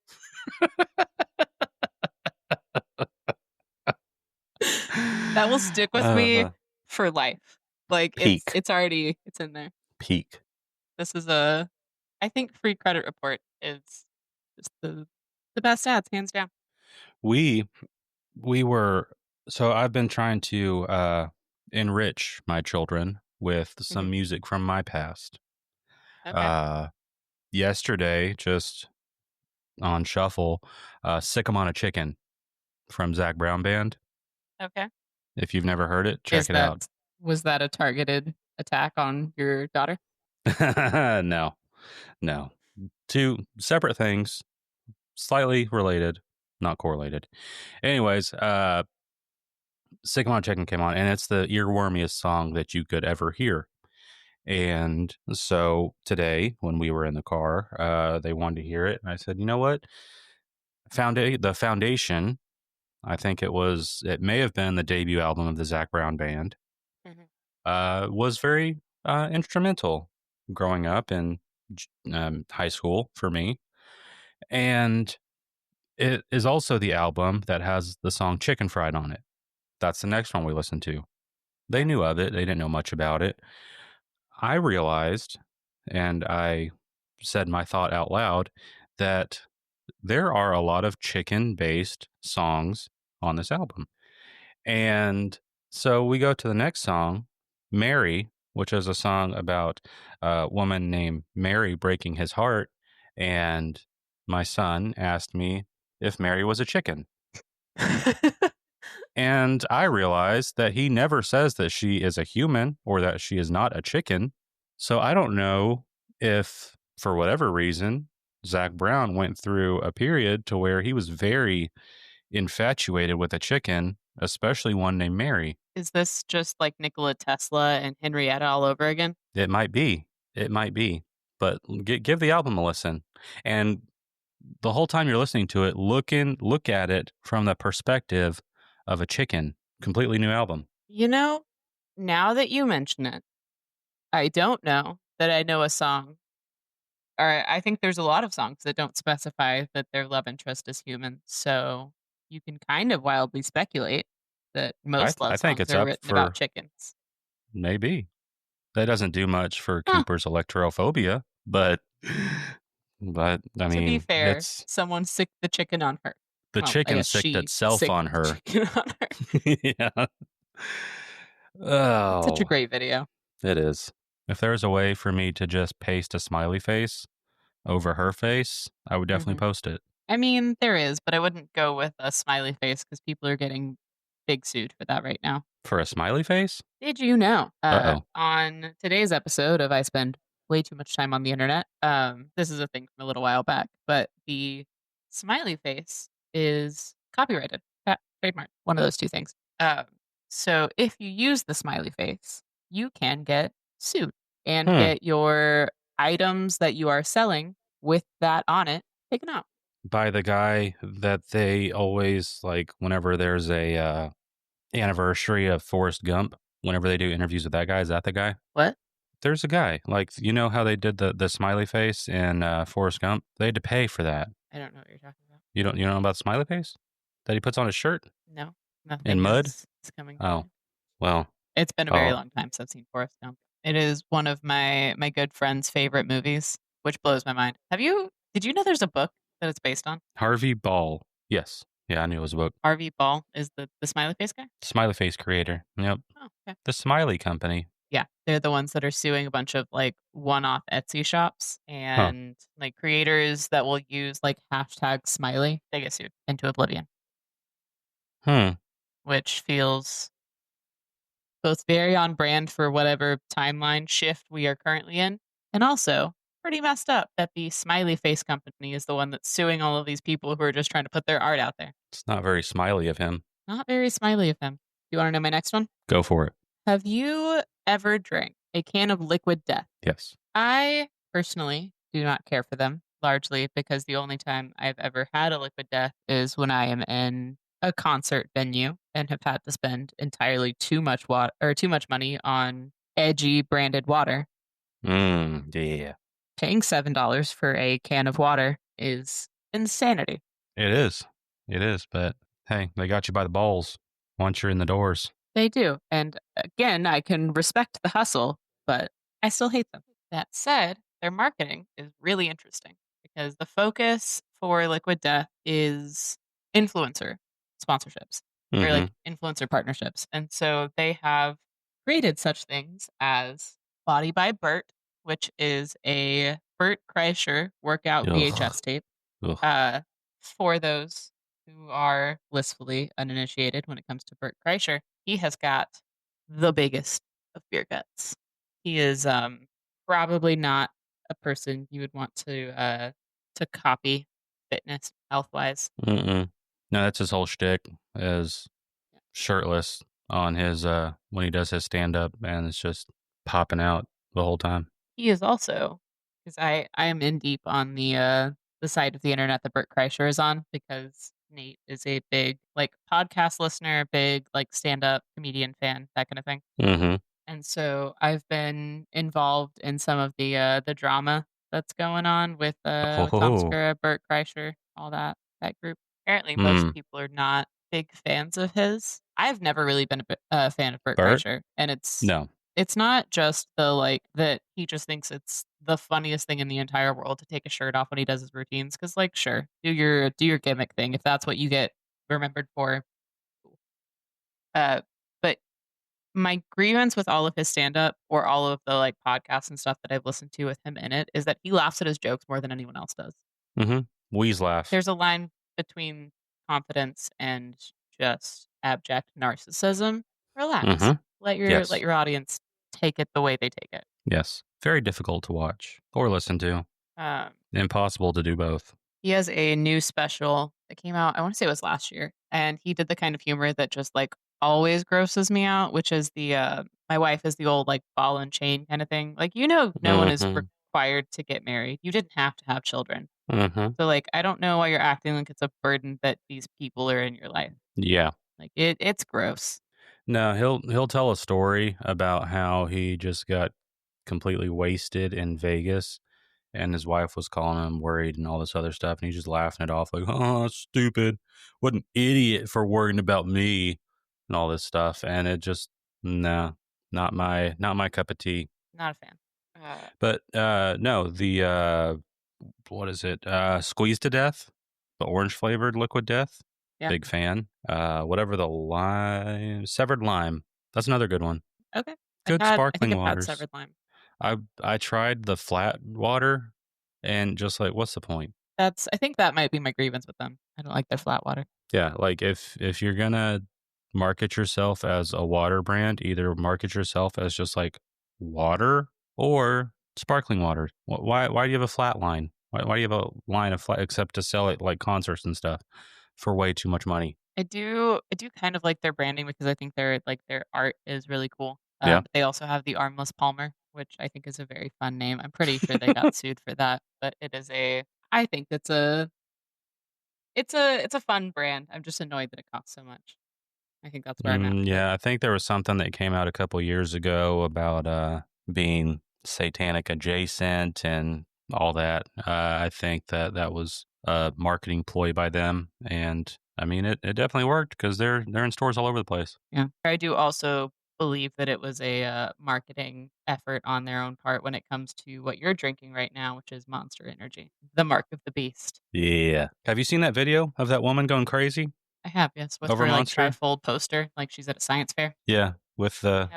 That will stick with me for life. Like, it's already, it's in there. Peak. This is I think Free Credit Report is just the best ads, hands down. We I've been trying to enrich my children with some music from my past. Okay. Yesterday, just on shuffle, Sick 'em on a Chicken from Zach Brown Band. Okay. If you've never heard it, check it out. Was that a targeted attack on your daughter? No. Two separate things, slightly related, not correlated. Anyways, Sick 'em on a Chicken came on, and it's the earwormiest song that you could ever hear. And so today, when we were in the car, they wanted to hear it, and I said, you know what? The Foundation, I think it may have been the debut album of the Zach Brown Band, was very instrumental growing up in high school for me. And it is also the album that has the song Chicken Fried on it. That's the next one we listened to. They knew of it. They didn't know much about it. I realized, and I said my thought out loud, that there are a lot of chicken-based songs on this album. And so we go to the next song, Mary, which is a song about a woman named Mary breaking his heart. And my son asked me if Mary was a chicken. And I realized that he never says that she is a human or that she is not a chicken. So I don't know if, for whatever reason, Zach Brown went through a period to where he was very infatuated with a chicken, especially one named Mary. Is this just like Nikola Tesla and Henrietta all over again? It might be. But give the album a listen. And the whole time you're listening to it, look at it from the perspective of a chicken. Completely new album. You know, now that you mention it, I don't know that I know a song, or I think there's a lot of songs that don't specify that their love interest is human. So you can kind of wildly speculate that most I love think songs it's are up written for about chickens. maybe. That doesn't do much for Cooper's electrophobia, but I To be mean, fair, it's someone sicked the chicken on her. the Well, I chicken guess sicked she itself on sicked the her. chicken on her. Yeah. Such a Oh, great video. it is. If there's a way for me to just paste a smiley face over her face, I would definitely post it. I mean, there is, but I wouldn't go with a smiley face because people are getting big sued for that right now. For a smiley face? Did you know? Uh-oh. On today's episode of I Spend Way Too Much Time on the Internet, this is a thing from a little while back, but the smiley face is copyrighted, trademark, one of those two things. So if you use the smiley face, you can get sued and get your items that you are selling with that on it taken out. By the guy that they always, like, whenever there's a anniversary of Forrest Gump, whenever they do interviews with that guy, is that the guy? What? There's a guy, like, you know how they did the smiley face in Forrest Gump? They had to pay for that. I don't know what you're talking about. You don't know about the smiley face that he puts on his shirt No, nothing in mud? is coming to Oh, mind. well, It's been a very long time since I've seen Forrest Gump. It is one of my good friend's favorite movies, which blows my mind. Did you know there's a book that it's based on? Harvey Ball. Yes. Yeah, I knew it was a book. Harvey Ball is the smiley face guy? Smiley face creator. Yep. Oh, okay. The Smiley Company. Yeah, they're the ones that are suing a bunch of like one-off Etsy shops and like creators that will use like hashtag smiley. They get sued into oblivion. Which feels both very on brand for whatever timeline shift we are currently in, and also pretty messed up that the smiley face company is the one that's suing all of these people who are just trying to put their art out there. It's not very smiley of him. Not very smiley of him. Do you want to know my next one? Go for it. Have you ever drank a can of Liquid Death? Yes. I personally do not care for them, largely because the only time I've ever had a Liquid Death is when I am in a concert venue and have had to spend entirely too much money on edgy branded water. Yeah. Paying $7 for a can of water is insanity. It is, but hey, they got you by the balls once you're in the doors. They do. And again, I can respect the hustle, but I still hate them. That said, their marketing is really interesting because the focus for Liquid Death is influencer. sponsorships or like influencer partnerships. And so they have created such things as Body by Bert, which is a Bert Kreischer workout Ugh. VHS tape. Ugh. For those who are blissfully uninitiated when it comes to Bert Kreischer, he has got the biggest of beer guts. He is probably not a person you would want to copy fitness health wise. No, that's his whole shtick, is shirtless on his when he does his stand up, and it's just popping out the whole time. He is also, because I am in deep on the side of the internet that Bert Kreischer is on, because Nate is a big like podcast listener, big like stand up comedian fan, that kind of thing. Mm-hmm. And so I've been involved in some of the drama that's going on with Tom Segura, Bert Kreischer, all that group. Apparently, most people are not big fans of his. I've never really been a fan of Bert Kreischer, and it's not just the like that he just thinks it's the funniest thing in the entire world to take a shirt off when he does his routines. Because like, sure, do your gimmick thing if that's what you get remembered for. But my grievance with all of his stand-up or all of the like podcasts and stuff that I've listened to with him in it is that he laughs at his jokes more than anyone else does. Wheeze laugh. There's a line between confidence and just abject narcissism. Relax. Let your audience take it the way they take it. Yes. Very difficult to watch or listen to. Impossible to do both. He has a new special that came out, I want to say it was last year, and he did the kind of humor that just like always grosses me out, which is the my wife is the old like ball and chain kind of thing. Like, no one is required to get married. You didn't have to have children. So like, I don't know why you're acting like it's a burden that these people are in your life. Yeah. Like it's gross. No, he'll tell a story about how he just got completely wasted in Vegas, and his wife was calling him worried and all this other stuff, and he's just laughing it off like, "Oh, stupid! What an idiot for worrying about me," and all this stuff. And it just not my cup of tea. Not a fan. But no, the what is it? Squeeze to Death, the orange flavored liquid death. Yeah. Big fan. Whatever the lime, severed lime. That's another good one. Okay. Good sparkling waters. Severed lime. I tried the flat water, and just like, what's the point? I think that might be my grievance with them. I don't like their flat water. Yeah, like if you're gonna market yourself as a water brand, either market yourself as just like water or sparkling water. Why do you have a flat line? Why do you have a line of flat except to sell it like concerts and stuff for way too much money? I do kind of like their branding because I think their art is really cool. Yeah. But they also have the Armless Palmer, which I think is a very fun name. I'm pretty sure they got sued for that, but I think it's a fun brand. I'm just annoyed that it costs so much. I think that's where I'm at. Yeah, I think there was something that came out a couple years ago about being satanic adjacent and all that. I think that was a marketing ploy by them, and I mean it definitely worked because they're in stores all over the place. Yeah, I do also believe that it was a marketing effort on their own part when it comes to what you're drinking right now, which is Monster Energy, the mark of the beast. Yeah. Have you seen that video of that woman going crazy? I have, yes, with Over her like Monster? trifold poster, like she's at a science fair. Yeah, with the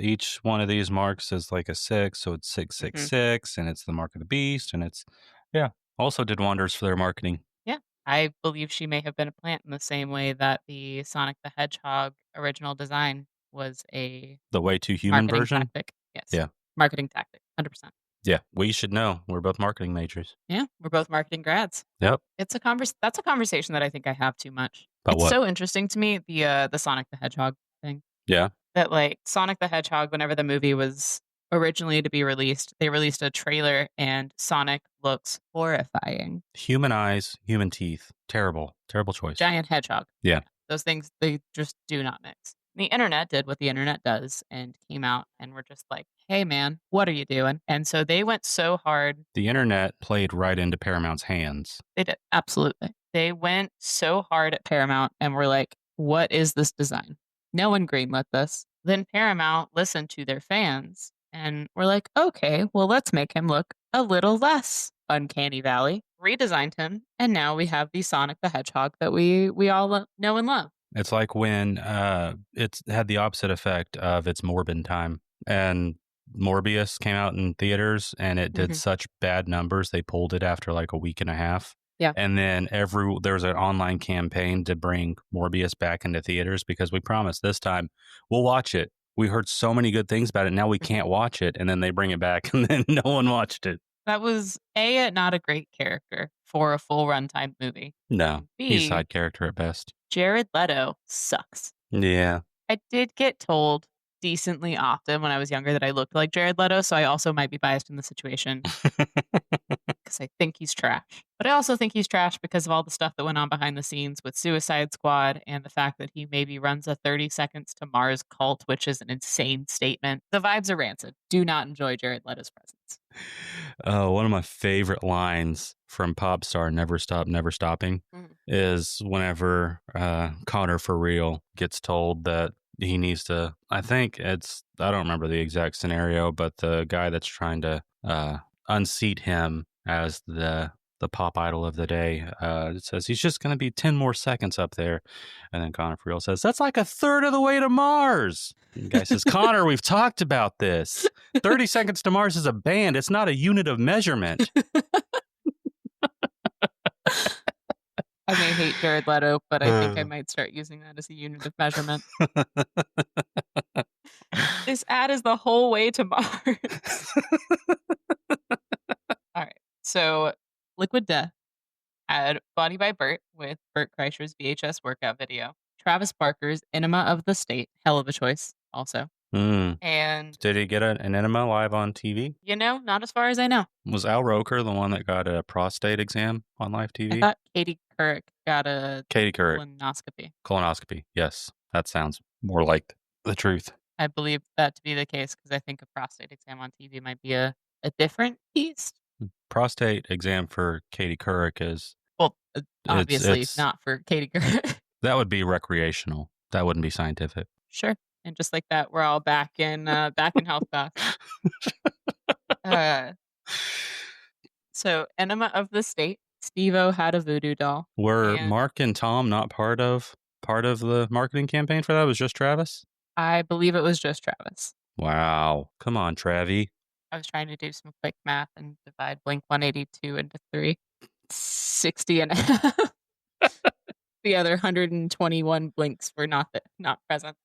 each one of these marks is like a 6, so it's 666, and it's the mark of the beast, and it's also did wonders for their marketing. Yeah, I believe she may have been a plant in the same way that the Sonic the Hedgehog original design was the way too human version. Tactic. Yes. Yeah. Marketing tactic. 100%. Yeah, we should know. We're both marketing majors. Yeah, we're both marketing grads. Yep. It's that's a conversation that I think I have too much. About it's what? so interesting to me, the Sonic the Hedgehog thing. Yeah. That like Sonic the Hedgehog, whenever the movie was originally to be released, they released a trailer and Sonic looks horrifying. Human eyes, human teeth. Terrible choice. Giant hedgehog. Yeah. Those things, they just do not mix. The internet did what the internet does and came out and were just like, hey man, what are you doing? And so they went so hard. The internet played right into Paramount's hands. They did. Absolutely. They went so hard at Paramount and were like, what is this design? No one greenlit this. Then Paramount listened to their fans and were like, okay, well, let's make him look a little less Uncanny Valley, redesigned him, and now we have the Sonic the Hedgehog that we all know and love. It's like when it's had the opposite effect of its Morbin time. And Morbius came out in theaters and it did such bad numbers, they pulled it after like a week and a half. Yeah. And then there was an online campaign to bring Morbius back into theaters because we promised this time we'll watch it. We heard so many good things about it. Now we can't watch it. And then they bring it back and then no one watched it. That was not a great character for a full runtime movie. No, B, he's a side character at best. Jared Leto sucks. Yeah. I did get told decently often when I was younger that I looked like Jared Leto, so I also might be biased in the situation because I think he's trash. But I also think he's trash because of all the stuff that went on behind the scenes with Suicide Squad and the fact that he maybe runs a 30 Seconds to Mars cult, which is an insane statement. The vibes are rancid. Do not enjoy Jared Leto's presence. One of my favorite lines from Popstar Never Stop, Never Stopping is whenever Connor for real gets told that he needs to, I don't remember the exact scenario, but the guy that's trying to unseat him as the pop idol of the day says he's just going to be 10 more seconds up there. And then Connor for real says, that's like a third of the way to Mars. And the guy says, Connor, we've talked about this. 30 Seconds to Mars is a band. It's not a unit of measurement. I may hate Jared Leto, but I think I might start using that as a unit of measurement. This ad is the whole way to Mars. All right. So Liquid Death had Body by Bert with Bert Kreischer's VHS workout video. Travis Barker's Enema of the State. Hell of a choice also. And did he get an enema live on TV? Not as far as I know. Was Al Roker the one that got a prostate exam on live TV? I thought Katie Couric got a colonoscopy. Colonoscopy, yes. That sounds more like the truth. I believe that to be the case because I think a prostate exam on TV might be a different beast. Prostate exam for Katie Couric is... Well, obviously not for Katie Couric. That would be recreational. That wouldn't be scientific. Sure. And just like that, we're all back in health class. So, Enema of the State. Steve-O had a voodoo doll. Were Mark and Tom not part of the marketing campaign for that? It was just Travis? I believe it was just Travis. Wow. Come on, Travie. I was trying to do some quick math and divide Blink-182 into 3. 60 and a half. The other 121 Blinks were not present.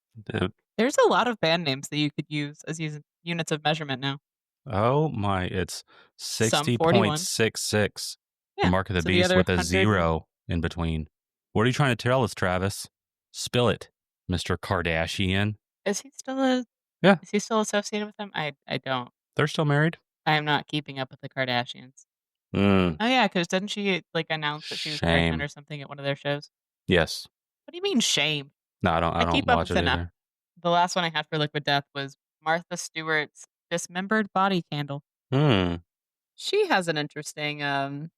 There's a lot of band names that you could use as units of measurement now. Oh my, it's 60.66. Yeah. Mark of the beast with a 0 in between. What are you trying to tell us, Travis? Spill it, Mr. Kardashian. Is he still Yeah. Is he still associated with them? I don't. They're still married? I am not keeping up with the Kardashians. Oh yeah, because didn't she announce that she was pregnant or something at one of their shows? Yes. What do you mean shame? No, I don't keep watch up with it enough. either. The last one I had for Liquid Death was Martha Stewart's Dismembered Body Candle. She has an interesting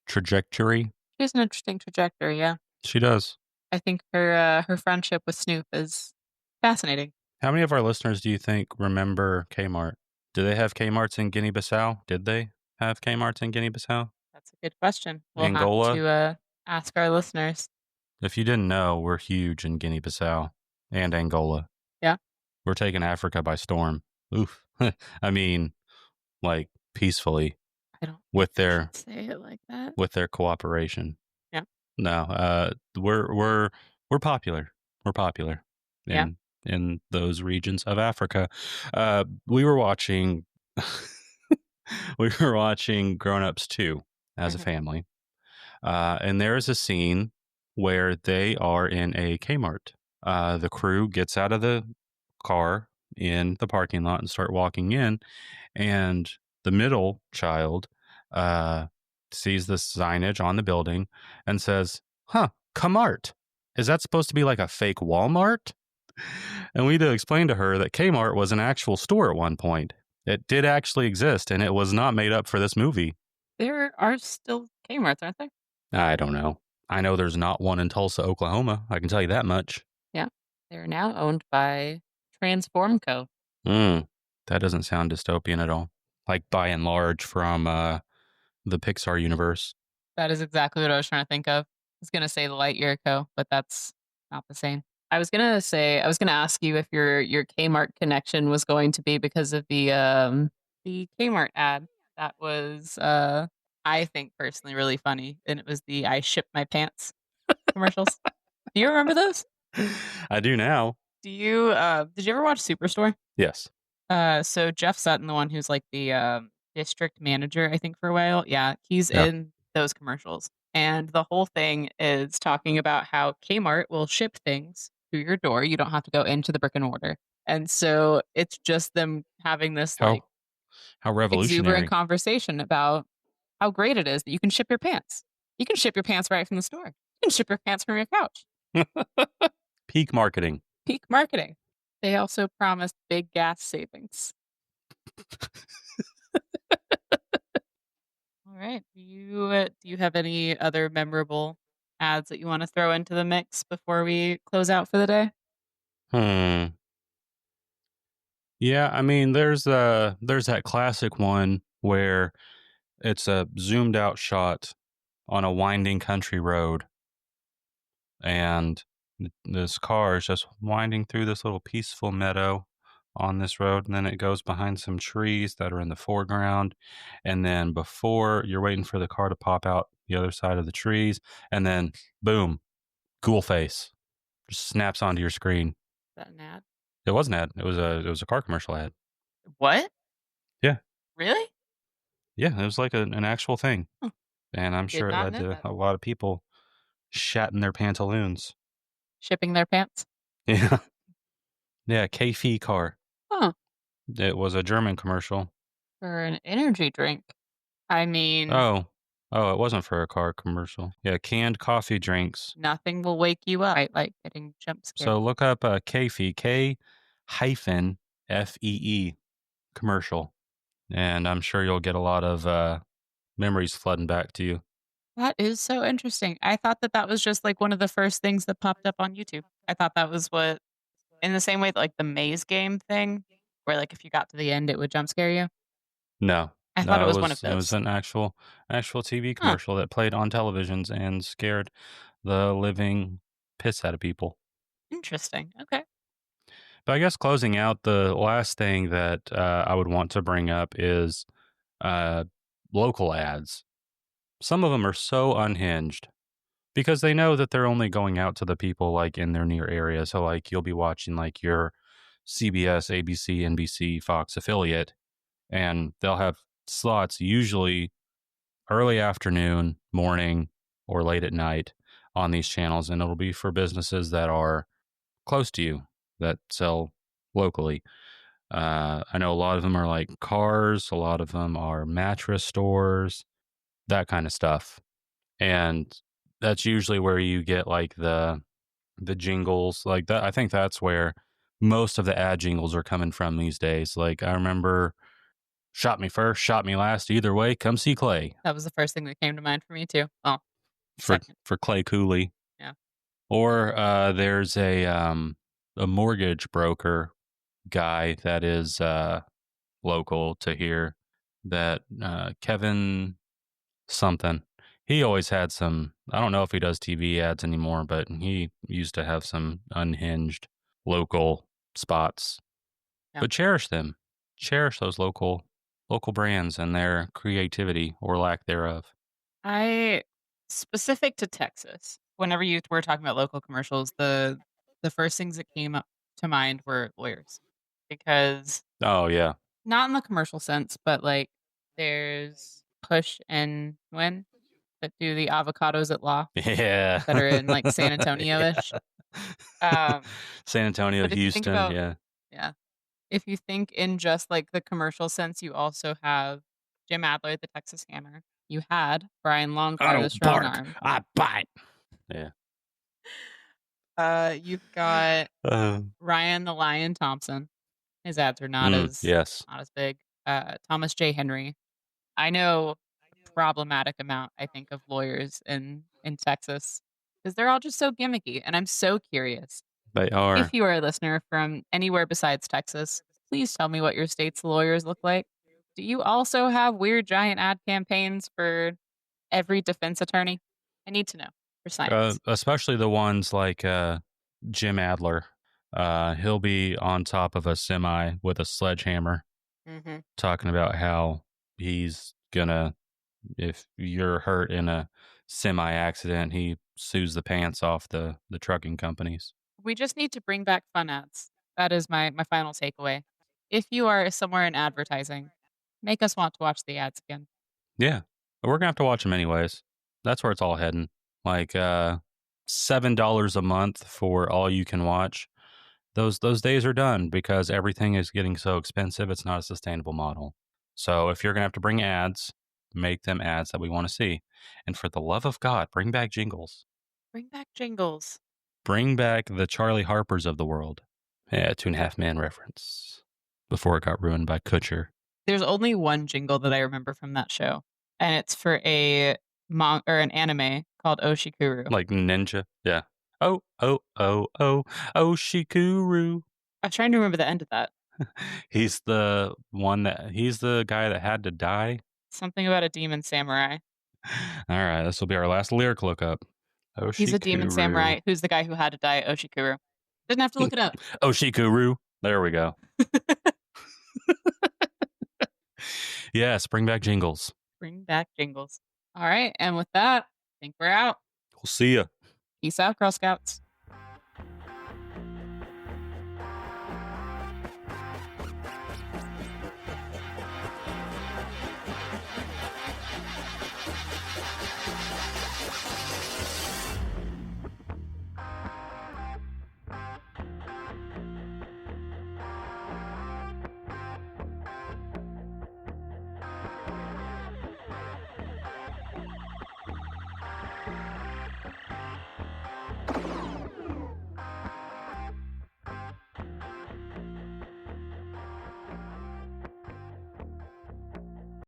trajectory. She has an interesting trajectory, yeah. She does. I think her friendship with Snoop is fascinating. How many of our listeners do you think remember Kmart? Do they have Kmarts in Guinea-Bissau? Did they have Kmarts in Guinea-Bissau? That's a good question. We'll Angola? have to ask our listeners. If you didn't know, we're huge in Guinea-Bissau and Angola. Yeah. We're taking Africa by storm. Oof. I mean, like, peacefully. I don't with their say it like that. With their cooperation. Yeah. No, we're popular. We're popular in those regions of Africa. We were watching Grown Ups 2 as a family. And there is a scene where they are in a Kmart. The crew gets out of the car in the parking lot and start walking in, and the middle child sees this signage on the building and says, Kmart. Is that supposed to be like a fake Walmart? And we had to explain to her that Kmart was an actual store at one point. It did actually exist, and it was not made up for this movie. There are still Kmarts, aren't there? I don't know. I know there's not one in Tulsa, Oklahoma. I can tell you that much. Yeah. They're now owned by Transformco. That doesn't sound dystopian at all. Like by and large from the Pixar universe. That is exactly what I was trying to think of. I was gonna say the Lightyear Co., but that's not the same. I was gonna ask you if your Kmart connection was going to be because of the Kmart ad that was I think personally really funny, and it was the I ship my pants commercials. Do you remember those? I do now. Did you ever watch Superstore? Yes. So Jeff Sutton, the one who's like the district manager, I think for a while, yeah, he's Yeah. in those commercials. And the whole thing is talking about how Kmart will ship things to your door. You don't have to go into the brick and mortar. And so it's just them having this like How revolutionary. exuberant conversation about how great it is that you can ship your pants. You can ship your pants right from the store. You can ship your pants from your couch. Peak marketing. Peak marketing. They also promised big gas savings. All right. Do you have any other memorable ads that you want to throw into the mix before we close out for the day? Yeah, I mean, there's that classic one where it's a zoomed out shot on a winding country road, and this car is just winding through this little peaceful meadow on this road, and then it goes behind some trees that are in the foreground, and then before you're waiting for the car to pop out the other side of the trees, and then boom, ghoul face just snaps onto your screen. Is that an ad? It was an ad. It was a car commercial ad. What? Yeah. Really? Yeah, it was like an actual thing. Huh. And I'm Did sure it not led know to that. a lot of people shatting their pantaloons. Shipping their pants? Yeah. Yeah, K-Fee car. Huh. It was a German commercial. For an energy drink. I mean, Oh, it wasn't for a car commercial. Yeah, canned coffee drinks. nothing will wake you up. I like getting jump scared. So look up K-Fee, K-F-E-E commercial. And I'm sure you'll get a lot of memories flooding back to you. That is so interesting. I thought that was just like one of the first things that popped up on YouTube. I thought that was what, in the same way that like the maze game thing, where like if you got to the end, it would jump scare you. No. I thought it was one of It was those. an actual TV commercial that played on televisions and scared the living piss out of people. Interesting. Okay. But I guess closing out, the last thing that I would want to bring up is local ads. Some of them are so unhinged because they know that they're only going out to the people like in their near area. So like you'll be watching like your CBS, ABC, NBC, Fox affiliate, and they'll have slots usually early afternoon, morning, or late at night on these channels, and it'll be for businesses that are close to you that sell locally. I know a lot of them are like cars, a lot of them are mattress stores, that kind of stuff. And that's usually where you get like the jingles like that. I think that's where most of the ad jingles are coming from these days. Like I remember shot me first, shot me last, either way, come see Clay. That was the first thing that came to mind for me too. Oh, For Clay Cooley. Yeah. Or there's a mortgage broker guy that is local to here, that Kevin something. He always had some, I don't know if he does TV ads anymore, but he used to have some unhinged local spots. Yeah. But cherish them. Cherish those local brands and their creativity or lack thereof. Specific to Texas, whenever you were talking about local commercials, the first things that came up to mind were lawyers. Because Oh yeah. not in the commercial sense, but like there's Push and Win that do the avocados at law Yeah. that are in like San Antonio-ish. San Antonio, but if you think Houston, about- yeah. Yeah. If you think in just like the commercial sense, you also have Jim Adler at the Texas Hammer. You had Brian Longfire, the Strong Arm. I bite. Yeah. You've got Ryan the Lion Thompson. His ads are not as big. Thomas J. Henry. I know a problematic amount, I think, of lawyers in Texas because they're all just so gimmicky. And I'm so curious. They are. If you are a listener from anywhere besides Texas, please tell me what your state's lawyers look like. Do you also have weird giant ad campaigns for every defense attorney? I need to know for science. Especially the ones like Jim Adler. He'll be on top of a semi with a sledgehammer Mm-hmm. talking about how he's gonna, if you're hurt in a semi accident, he sues the pants off the trucking companies. We just need to bring back fun ads. That is my final takeaway. If you are somewhere in advertising, make us want to watch the ads again. Yeah. We're gonna have to watch them anyways. That's where it's all heading. Like $7 a month for all you can watch. Those days are done because everything is getting so expensive. It's not a sustainable model. So if you're gonna have to bring ads, make them ads that we want to see. And for the love of God, bring back jingles. Bring back jingles. Bring back the Charlie Harpers of the world. Yeah, 2.5 Man reference. Before it got ruined by Kutcher. There's only one jingle that I remember from that show, and it's for an anime called Oshikuru. Like Ninja. Yeah. Oh, Oshikuru. I'm trying to remember the end of that. He's the guy that had to die. Something about a demon samurai. All right, this will be our last lyric lookup. He's a demon samurai who's the guy who had to die at Oshikuru. Didn't have to look it up. Oshikuru. There we go. Yes, bring back jingles. Bring back jingles. All right, and with that, I think we're out. We'll see ya. Peace out, Girl Scouts.